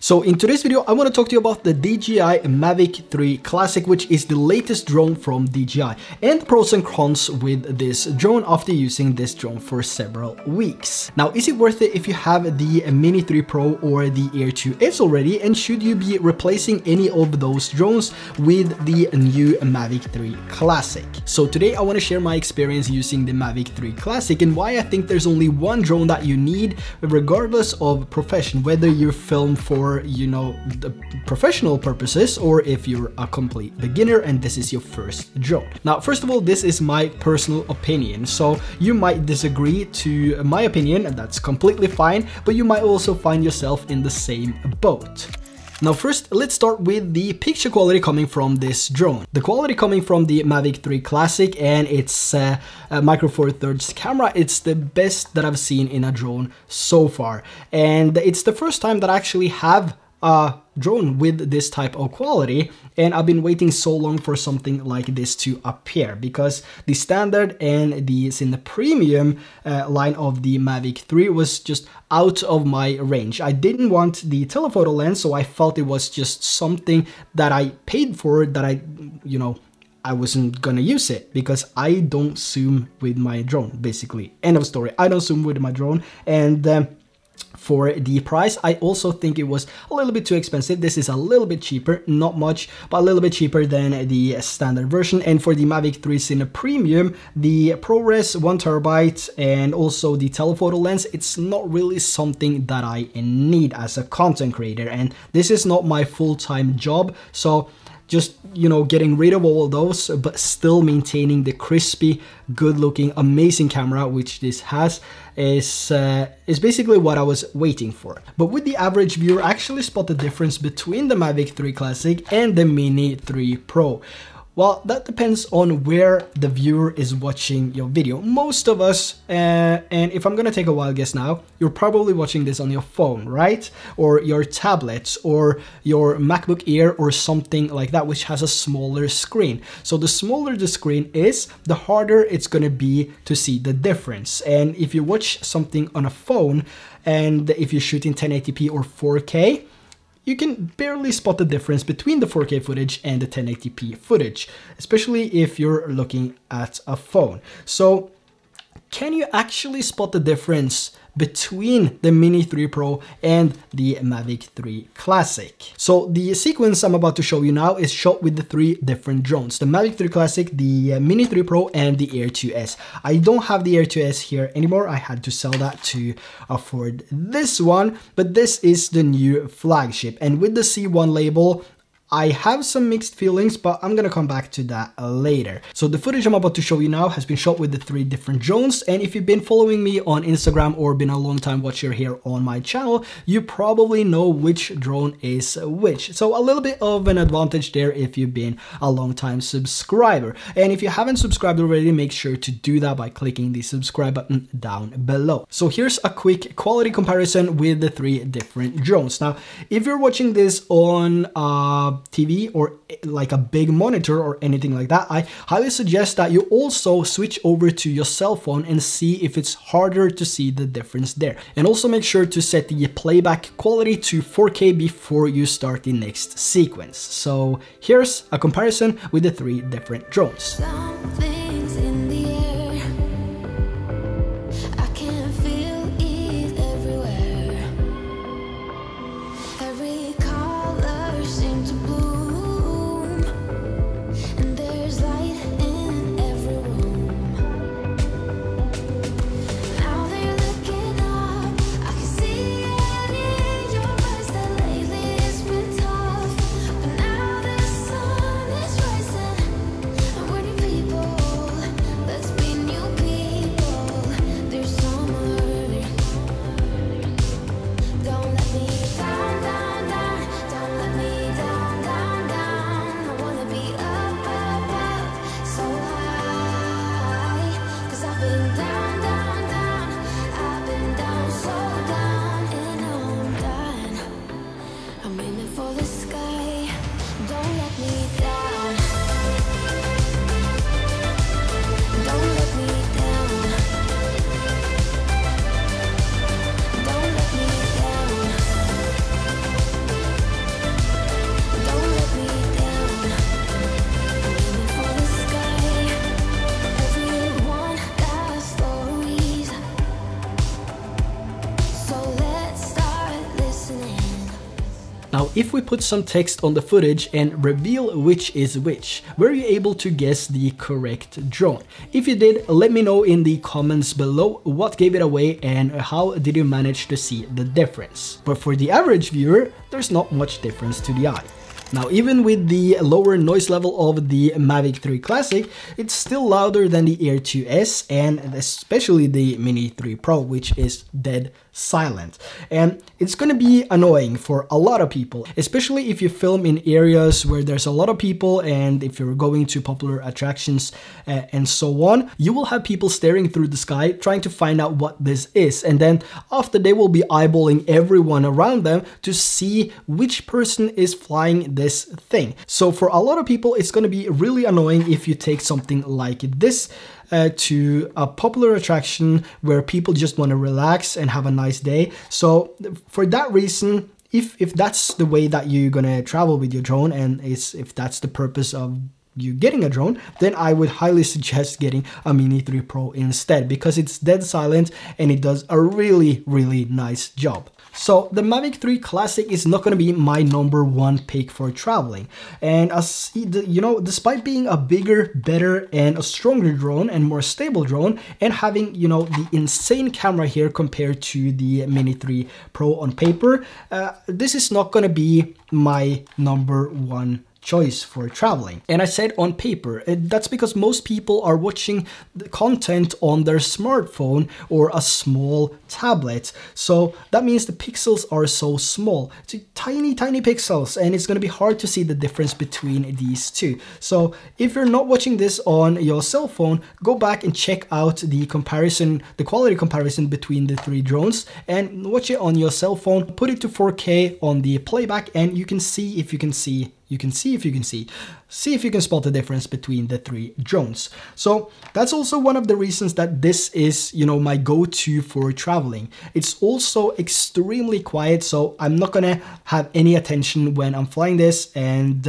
So in today's video, I want to talk to you about the DJI Mavic 3 Classic, which is the latest drone from DJI, and the pros and cons with this drone after using this drone for several weeks. Now, is it worth it if you have the Mini 3 Pro or the Air 2S already, and should you be replacing any of those drones with the new Mavic 3 Classic? So today I want to share my experience using the Mavic 3 Classic and why I think there's only one drone that you need regardless of profession, whether you film for, you know, the professional purposes or if you're a complete beginner and this is your first drone. Now, first of all, this is my personal opinion, so you might disagree to my opinion, and that's completely fine, but you might also find yourself in the same boat. Now first, let's start with the picture quality coming from this drone. The quality coming from the Mavic 3 Classic and its Micro Four Thirds camera, it's the best that I've seen in a drone so far. And it's the first time that I actually have a drone with this type of quality, and I've been waiting so long for something like this to appear because the standard and the premium line of the Mavic 3 was just out of my range. I didn't want the telephoto lens, so I felt it was just something that I paid for that I wasn't gonna use it because I don't zoom with my drone, basically. End of story. I don't zoom with my drone, and for the price, I also think it was a little bit too expensive. This is a little bit cheaper, not much, but a little bit cheaper than the standard version. And for the Mavic 3 Cine Premium, the ProRes 1TB and also the telephoto lens, it's not really something that I need as a content creator. And this is not my full-time job, so just, you know, getting rid of all of those, but still maintaining the crispy, good-looking, amazing camera, which this has, is basically what I was waiting for. But would the average viewer actually spot the difference between the Mavic 3 Classic and the Mini 3 Pro? Well, that depends on where the viewer is watching your video. Most of us, and if I'm gonna take a wild guess now, you're probably watching this on your phone, right? Or your tablet, or your MacBook Air, or something like that, which has a smaller screen. So the smaller the screen is, the harder it's gonna be to see the difference. And if you watch something on a phone, and if you shoot in 1080p or 4K, you can barely spot the difference between the 4K footage and the 1080p footage, especially if you're looking at a phone. So can you actually spot the difference between the Mini 3 Pro and the Mavic 3 Classic? So the sequence I'm about to show you now is shot with the three different drones: the Mavic 3 Classic, the Mini 3 Pro, and the Air 2S. I don't have the Air 2S here anymore. I had to sell that to afford this one, but this is the new flagship. And with the C1 label, I have some mixed feelings, but I'm gonna come back to that later. So the footage I'm about to show you now has been shot with the three different drones, and if you've been following me on Instagram or been a long time watcher here on my channel, you probably know which drone is which. So a little bit of an advantage there if you've been a long time subscriber. And if you haven't subscribed already, make sure to do that by clicking the subscribe button down below. So here's a quick quality comparison with the three different drones. Now, if you're watching this on TV or like a big monitor or anything like that, I highly suggest that you also switch over to your cell phone and see if it's harder to see the difference there. And also make sure to set the playback quality to 4K before you start the next sequence. So here's a comparison with the three different drones. Now, if we put some text on the footage and reveal which is which, were you able to guess the correct drone? If you did, let me know in the comments below what gave it away and how did you manage to see the difference. But for the average viewer, there's not much difference to the eye. Now, even with the lower noise level of the Mavic 3 Classic, it's still louder than the Air 2S and especially the Mini 3 Pro, which is dead silent. And it's going to be annoying for a lot of people, especially if you film in areas where there's a lot of people and if you're going to popular attractions and so on. You will have people staring through the sky trying to find out what this is, and then after they will be eyeballing everyone around them to see which person is flying this thing. So for a lot of people, it's going to be really annoying if you take something like this to a popular attraction where people just want to relax and have a nice day. So for that reason, if that's the way that you're gonna travel with your drone, and if that's the purpose of you getting a drone, then I would highly suggest getting a Mini 3 Pro instead, because it's dead silent and it does a really nice job. So the Mavic 3 Classic is not going to be my #1 pick for traveling. And as you know, despite being a bigger, better and a stronger drone and more stable drone, and having, you know, the insane camera here compared to the Mini 3 Pro on paper, this is not going to be my #1 choice for traveling. And I said on paper, that's because most people are watching the content on their smartphone or a small tablet. So that means the pixels are so small. It's tiny pixels, and it's going to be hard to see the difference between these two. So if you're not watching this on your cell phone, go back and check out the comparison, the quality comparison between the three drones, and watch it on your cell phone. Put it to 4K on the playback, and you can see if you can see if you can spot the difference between the three drones. So that's also one of the reasons that this is, you know, my go-to for traveling. It's also extremely quiet, so I'm not gonna have any attention when I'm flying this, and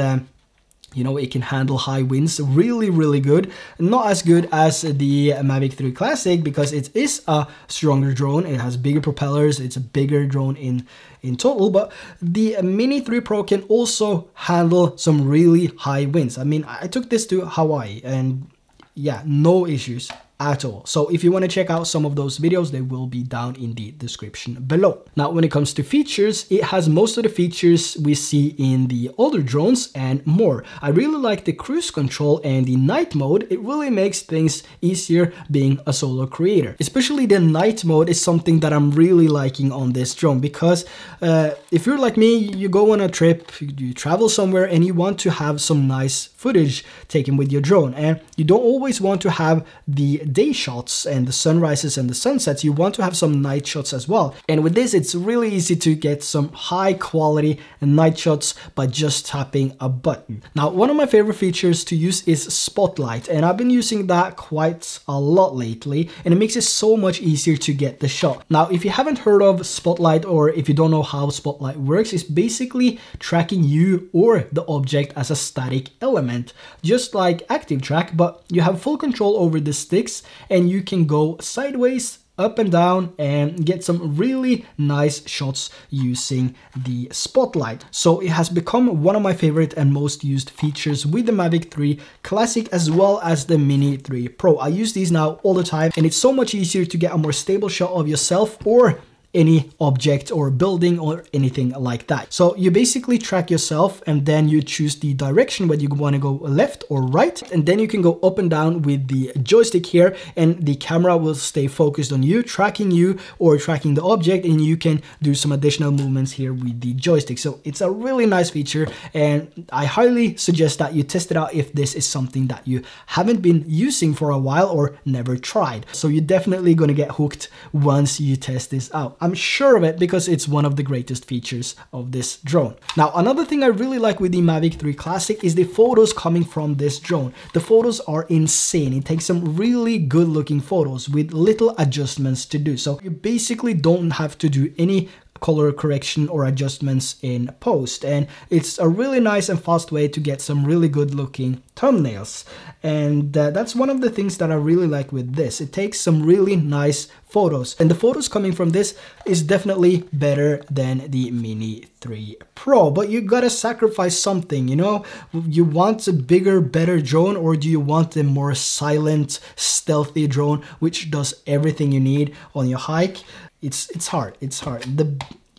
you know, it can handle high winds really good. Not as good as the Mavic 3 Classic, because it is a stronger drone. It has bigger propellers. It's a bigger drone in total, but the Mini 3 Pro can also handle some really high winds. I mean, I took this to Hawaii and yeah, no issues at all. So if you want to check out some of those videos, they will be down in the description below. Now, when it comes to features, it has most of the features we see in the older drones and more. I really like the cruise control and the night mode. It really makes things easier being a solo creator. Especially the night mode is something that I'm really liking on this drone, because if you're like me, you go on a trip, you travel somewhere and you want to have some nice footage taken with your drone, and you don't always want to have the day shots and the sunrises and the sunsets. You want to have some night shots as well. And with this, it's really easy to get some high quality night shots by just tapping a button. Now, one of my favorite features to use is Spotlight, and I've been using that quite a lot lately, and it makes it so much easier to get the shot. Now, if you haven't heard of Spotlight, or if you don't know how Spotlight works, it's basically tracking you or the object as a static element, just like Active Track, but you have full control over the sticks, and you can go sideways, up and down, and get some really nice shots using the Spotlight. So it has become one of my favorite and most used features with the Mavic 3 Classic as well as the Mini 3 Pro. I use these now all the time, and it's so much easier to get a more stable shot of yourself or any object or building or anything like that. So you basically track yourself, and then you choose the direction whether you want to go left or right, and then you can go up and down with the joystick here, and the camera will stay focused on you, tracking you or tracking the object, and you can do some additional movements here with the joystick. So it's a really nice feature, and I highly suggest that you test it out if this is something that you haven't been using for a while or never tried. So you're definitely gonna get hooked once you test this out. I'm sure of it, because it's one of the greatest features of this drone. Now, another thing I really like with the Mavic 3 Classic is the photos coming from this drone. The photos are insane. It takes some really good looking photos with little adjustments to do. So you basically don't have to do any color correction or adjustments in post, and it's a really nice and fast way to get some really good looking thumbnails. And that's one of the things that I really like with this. It takes some really nice photos, and the photos coming from this is definitely better than the Mini 3 Pro. But you gotta sacrifice something, you know? You want a bigger, better drone, or do you want a more silent, stealthy drone which does everything you need on your hike? It's hard. It's hard.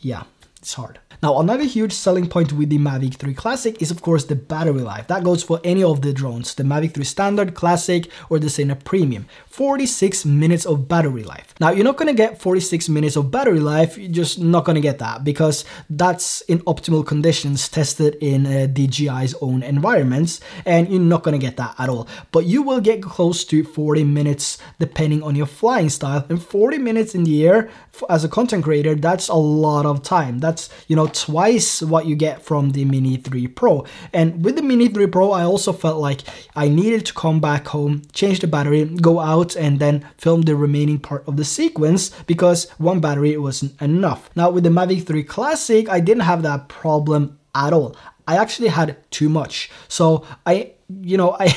Yeah, it's hard. Now, another huge selling point with the Mavic 3 Classic is of course the battery life. That goes for any of the drones, the Mavic 3 Standard, Classic, or the Sena Premium. 46 minutes of battery life. Now, you're not gonna get 46 minutes of battery life, you're just not gonna get that, because that's in optimal conditions tested in DJI's own environments, and you're not gonna get that at all. But you will get close to 40 minutes depending on your flying style, and 40 minutes in the air as a content creator, that's a lot of time. That's, you know, twice what you get from the Mini 3 Pro. And with the Mini 3 Pro, I also felt like I needed to come back home, change the battery, go out, and then film the remaining part of the sequence, because one battery wasn't enough. Now with the Mavic 3 Classic, I didn't have that problem at all. I actually had too much. So I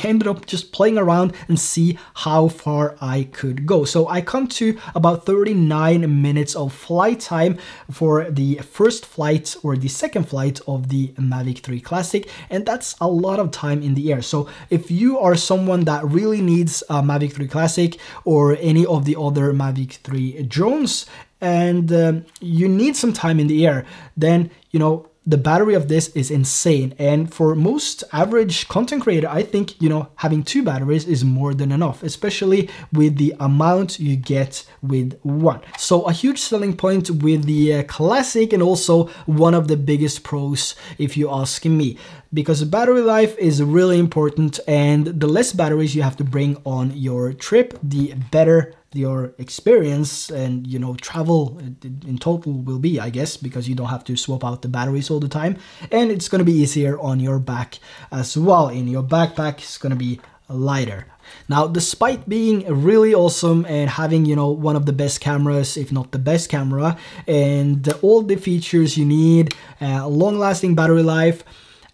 ended up just playing around and see how far I could go. So I come to about 39 minutes of flight time for the first flight or the second flight of the Mavic 3 Classic, and that's a lot of time in the air. So if you are someone that really needs a Mavic 3 Classic or any of the other Mavic 3 drones, and you need some time in the air, then, you know, the battery of this is insane. And for most average content creator, I think, you know, having 2 batteries is more than enough, especially with the amount you get with one. So a huge selling point with the Classic, and also one of the biggest pros if you ask me, because battery life is really important, and the less batteries you have to bring on your trip, the better your experience and, you know, travel in total will be, I guess, because you don't have to swap out the batteries all the time, and it's going to be easier on your back as well. In your backpack, it's going to be lighter. Now, despite being really awesome and having, you know, one of the best cameras, if not the best camera, and all the features you need, long-lasting battery life,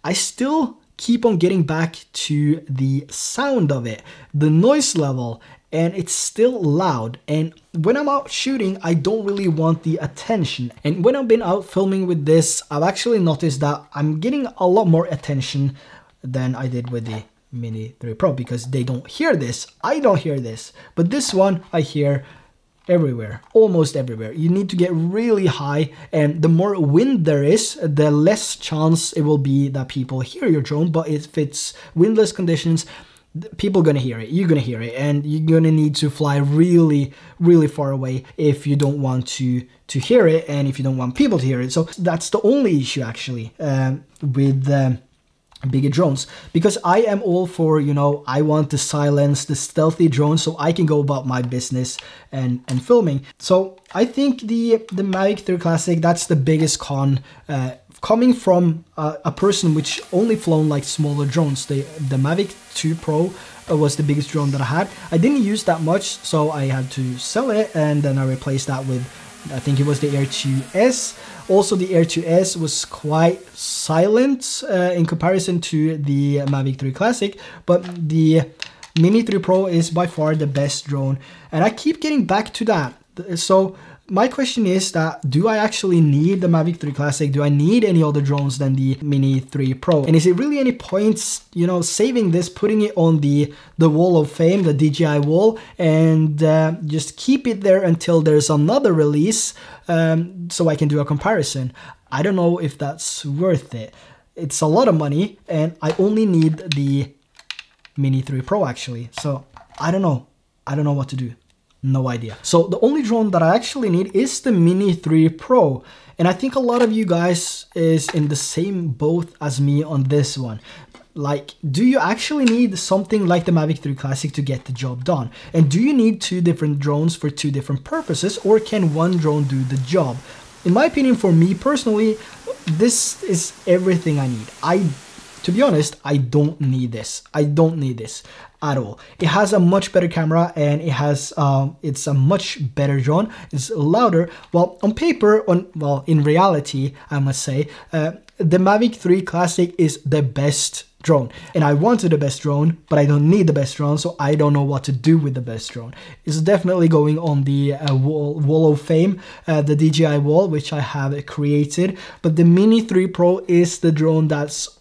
I still keep on getting back to the sound of it, the noise level, and it's still loud. And when I'm out shooting, I don't really want the attention. And when I've been out filming with this, I've actually noticed that I'm getting a lot more attention than I did with the Mini 3 Pro, because they don't hear this. I don't hear this, but this one I hear everywhere, almost everywhere. You need to get really high, and the more wind there is, the less chance it will be that people hear your drone. But if it's windless conditions, people gonna hear it, you're gonna hear it, and you're gonna need to fly really, really far away if you don't want to hear it, and if you don't want people to hear it. So that's the only issue actually with bigger drones, because I am all for, you know, I want to silence the stealthy drone so I can go about my business and filming. So I think the Mavic 3 Classic, that's the biggest con, coming from a person which only flown like smaller drones. The Mavic 2 Pro was the biggest drone that I had. I didn't use that much, so I had to sell it, and then I replaced that with, I think it was the Air 2S. Also, the Air 2S was quite silent in comparison to the Mavic 3 Classic, but the Mini 3 Pro is by far the best drone, and I keep getting back to that. So my question is that, do I actually need the Mavic 3 Classic? Do I need any other drones than the Mini 3 Pro? And is it really any points, you know, saving this, putting it on the wall of fame, the DJI wall, and just keep it there until there's another release, so I can do a comparison? I don't know if that's worth it. It's a lot of money, and I only need the Mini 3 Pro actually. So I don't know. I don't know what to do. No idea. So the only drone that I actually need is the Mini 3 Pro. And I think a lot of you guys is in the same boat as me on this one. Like, do you actually need something like the Mavic 3 Classic to get the job done? And do you need 2 different drones for 2 different purposes, or can one drone do the job? In my opinion, for me personally, this is everything I need. I to be honest, I don't need this. I don't need this at all. It has a much better camera, and it has it's a much better drone. It's louder. Well, on paper, in reality, I must say, the Mavic 3 Classic is the best drone, and I wanted the best drone, but I don't need the best drone, so I don't know what to do with the best drone. It's definitely going on the wall of fame, the DJI wall, which I have created, but the Mini 3 Pro is the drone that's,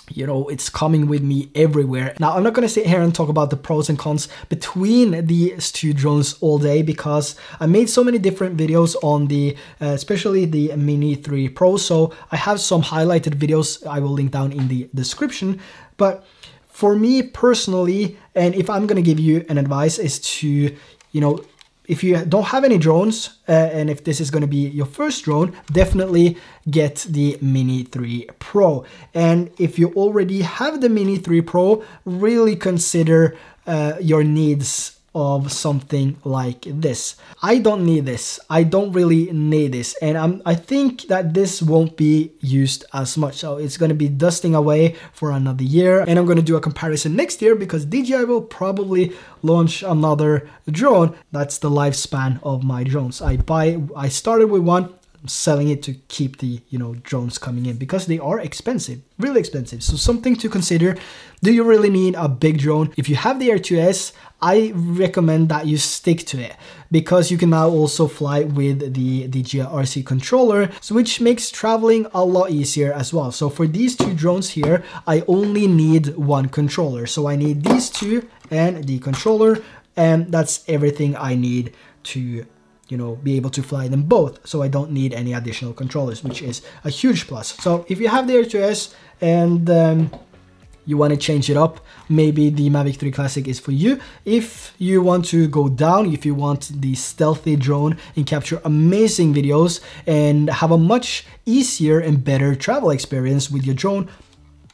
you know, it's coming with me everywhere. Now, I'm not going to sit here and talk about the pros and cons between these two drones all day, because I made so many different videos on the, especially the Mini 3 Pro. So I have some highlighted videos I will link down in the description. But for me personally, and if I'm going to give you an advice, is to, you know, if you don't have any drones, and if this is going to be your first drone, definitely get the Mini 3 Pro. And if you already have the Mini 3 Pro, really consider your needs of something like this. I don't need this. I don't really need this, and I think that this won't be used as much, so it's going to be dusting away for another year. And I'm going to do a comparison next year, because DJI will probably launch another drone. That's the lifespan of my drones. I started with one, selling it to keep the, you know, drones coming in, because they are expensive, really expensive. So something to consider. Do you really need a big drone? If you have the Air 2S, I recommend that you stick to it, because you can now also fly with the DJI RC controller, which makes traveling a lot easier as well. So for these two drones here, I only need one controller. So I need these two and the controller, and that's everything I need to, you know, be able to fly them both. So I don't need any additional controllers, which is a huge plus. So if you have the Air 2S and you want to change it up, maybe the Mavic 3 Classic is for you. If you want to go down, if you want the stealthy drone and capture amazing videos and have a much easier and better travel experience with your drone,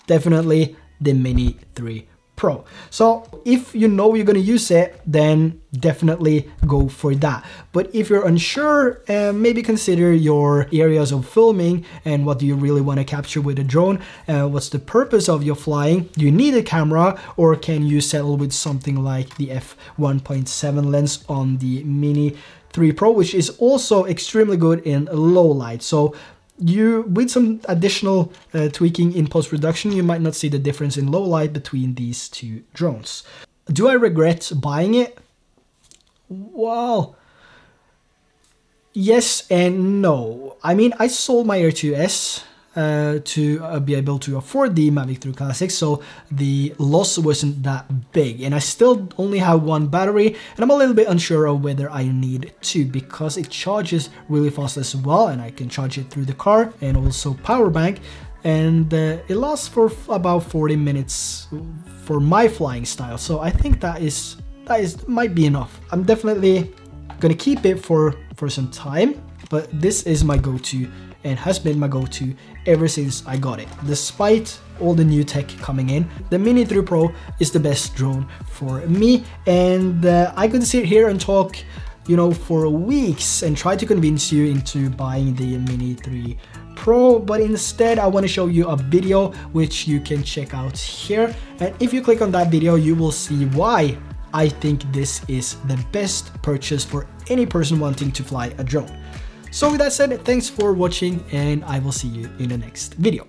definitely the Mini 3 Pro. So if you know you're going to use it, then definitely go for that. But if you're unsure, maybe consider your areas of filming and what do you really want to capture with a drone. What's the purpose of your flying? Do you need a camera, or can you settle with something like the f1.7 lens on the Mini 3 Pro, which is also extremely good in low light. So with some additional tweaking in post-production, you might not see the difference in low light between these two drones. Do I regret buying it? Well, yes and no. I mean, I sold my Air 2S to be able to afford the Mavic 3 Classic, so the loss wasn't that big, and I still only have one battery, and I'm a little bit unsure of whether I need two, because it charges really fast as well, and I can charge it through the car and also power bank, and it lasts for about 40 minutes for my flying style. So I think that might be enough. I'm definitely gonna keep it for some time, but this is my go-to and has been my go-to ever since I got it. Despite all the new tech coming in, the Mini 3 Pro is the best drone for me, and I could sit here and talk, you know, for weeks and try to convince you into buying the Mini 3 Pro, but instead I want to show you a video which you can check out here, and if you click on that video, you will see why I think this is the best purchase for any person wanting to fly a drone. So with that said, thanks for watching, and I will see you in the next video.